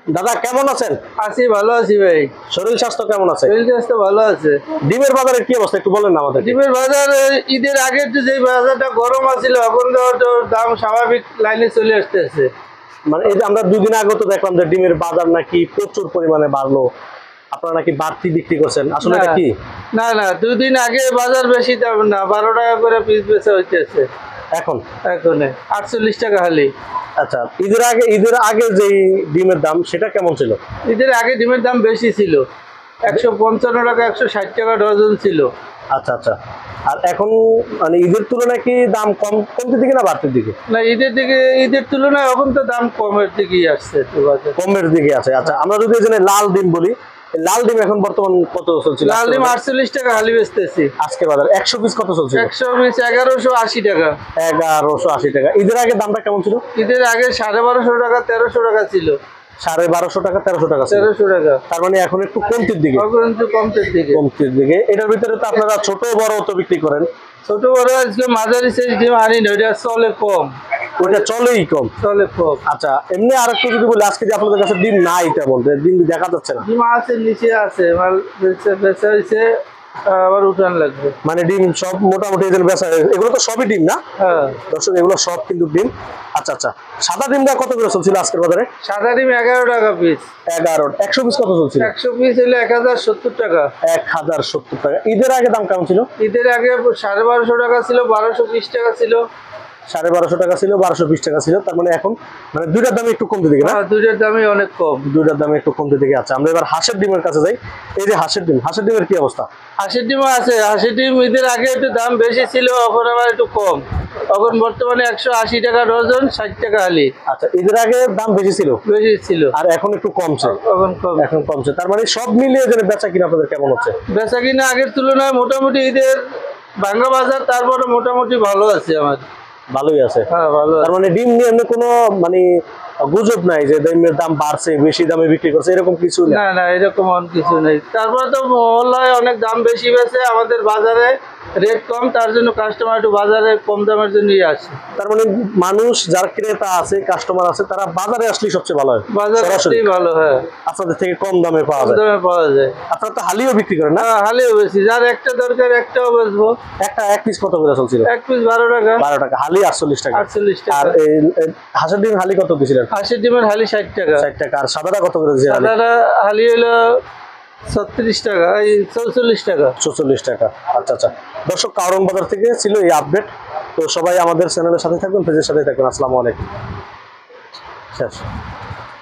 দাদা কেমন আছেন? আছি, ভালো আছি ভাই। শরীর স্বাস্থ্য কেমন আছে? শরীর স্বাস্থ্য ভালো আছে। ডিমের বাজারের কি অবস্থা একটু বলেন না আমাদের। ডিমের বাজার ঈদের আগে তো যে বাজারটা গরম আছিল, এখন তো দাম স্বাভাবিক লাইনে চলে আসতেছে। মানে এই যে আমরা 2 দিন আগে তো দেখলাম যে ডিমের বাজার নাকি প্রচুর পরিমাণে বাড়লো, আপনারা নাকি বাড়তি বিক্রি করছেন, আসলে এটা কি? না না, 2 দিন আগে বাজার বেশি দাম না, 12 টাকা করে পিস বেচা হইতেছে এখন 48 টাকা হালি। আচ্ছা, ঈদের আগে যে ডিমের দাম সেটা কেমন ছিল? ঈদের আগে ডিমের দাম বেশি ছিল, 155 টাকা 160 টাকা ডজন ছিল। আচ্ছা আচ্ছা, আর এখন মানে ঈদের তুলনায় কি দাম কমতে দিকে না বাড়তির দিকে? না, ঈদের তুলনায় এখন তো দাম কমের দিকেই আসছে, কমের দিকে আছে। আচ্ছা, আমরা যদি এখানে লাল ডিম বলি, লাল ডিম এখন বর্তমান কত চলছে? লাল ডিম 48 টাকা হালি বেচতেছি আজকে বাজার। 100 পিস কত চলছে? 100 পিস 1180 টাকা। 1180 টাকা। ঈদের আগে দামটা কেমন ছিল? ঈদের আগে 1250 টাকা 1300 টাকা ছিল। 1250 টাকা 1300 টাকা, 1300 টাকা। তার মানে এখন একটু কমতির দিকে। কমতির দিকে। এটার ভিতরে তো আপনারা ছোট বড় তো বিক্রি করেন। ছোট বড় আজকে মাঝারি সাইজ ডিম আনি না, ওটা চলে কম। ওটা চলেই কম, চলে কম। আচ্ছা, এমনি আর একটু যদি বলি, আজকে যে আপনাদের কাছে ডিম নাই তেমন, ডিম দেখা যাচ্ছে না। ডিম আছে, নিচে আছে, মাল বেচা হয়েছে, আবার উঠান লাগবে। মানে ডিম সব মোটামুটি এদের বেচা, এগুলো তো সবই ডিম না? হ্যাঁ দর্শক, এগুলো সব কিন্তু ডিম। আচ্ছা আচ্ছা, সাদা ডিমটা কত করে চলছিল আজকের বাজারে? সাদা ডিম 11 টাকা পিস। 11। 100 পিস কত চলছিল? 100 পিস হলে 1070 টাকা। 1070 টাকা। ঈদের আগে দাম কেমন ছিল? ঈদের আগে 1250 টাকা ছিল, 1220 টাকা ছিল। 1250 টাকা ছিল, 1220 টাকা ছিল, তার মানে এখন মানে দুইটার দামে একটু কমতে দিকে না? দুইটার দামই অনেক কম। দুইটার দামে একটু কমতে দিকে। আচ্ছা, আমরা এবার হাঁসের ডিমের কাছে যাই। এই যে হাঁসের ডিমের কি অবস্থা? হাঁসের ডিমও আছে। হাঁসের ডিম ঈদের আগে একটু দাম বেশি ছিল, এখন আবার একটু কম। এখন বর্তমানে 180 টাকা ডজন, 60 টাকা হালি। আচ্ছা, ঈদের আগে দাম বেশি ছিল আর এখন একটু কমছে। এখন কমছে, তার মানে সব মিলিয়ে যে বেচা কিনা আপনাদের কেমন হচ্ছে? বেচা কিনা আগের তুলনায় মোটামুটি ঈদের ভাঙ্গা বাজার, তারপরে মোটামুটি ভালো আছে আমার। ভালোই আছে। হ্যাঁ, ভালো। তার মানে ডিম নিয়ে এমনি কোনো মানে গুজব নাই যে ডিমের দাম বাড়ছে, বেশি দামে বিক্রি করছে, এরকম কিছু না না, এরকম কিছু নেই। তারপরে তো মহল্লায় অনেক দাম বেশি বেছে, আমাদের বাজারে রেট কম, তার জন্য কাস্টমার একটু বাজারে কম দামের জন্যই আসে। তার মানে মানুষ যারা ক্রেতা আছে, কাস্টমার আছে, তারা বাজারে আসলেই সবচেয়ে ভালো হয়। বাজারে আসলেই ভালো। হ্যাঁ, আপনাদের থেকে কম দামে পাওয়া যায়। আপনারা তো হালিও বিক্রি করেন না? হ্যাঁ, হালিও বেশি, যার একটা দরকার একটাও বেচবো। এক পিস কত করে চলছিল? এক পিস 12 টাকা। 12 টাকা হালি, 48 টাকা। 48 টাকা। আর এই হাঁসের ডিম হালি কত দিছিলেন? হাঁসের ডিমের হালি 60 টাকা। 60 টাকা। আর সাদাটা কত করে দিছিলেন? সাদাটা হালি হলো 36 টাকা, এই 44 টাকা। 44 টাকা। আচ্ছা আচ্ছা, দর্শক, কারণ বাজার থেকে ছিল এই আপডেট। তো সবাই আমাদের চ্যানেলের সাথে থাকবেন, পেজের সাথে থাকবেন। আসসালামু আলাইকুম। শেষ।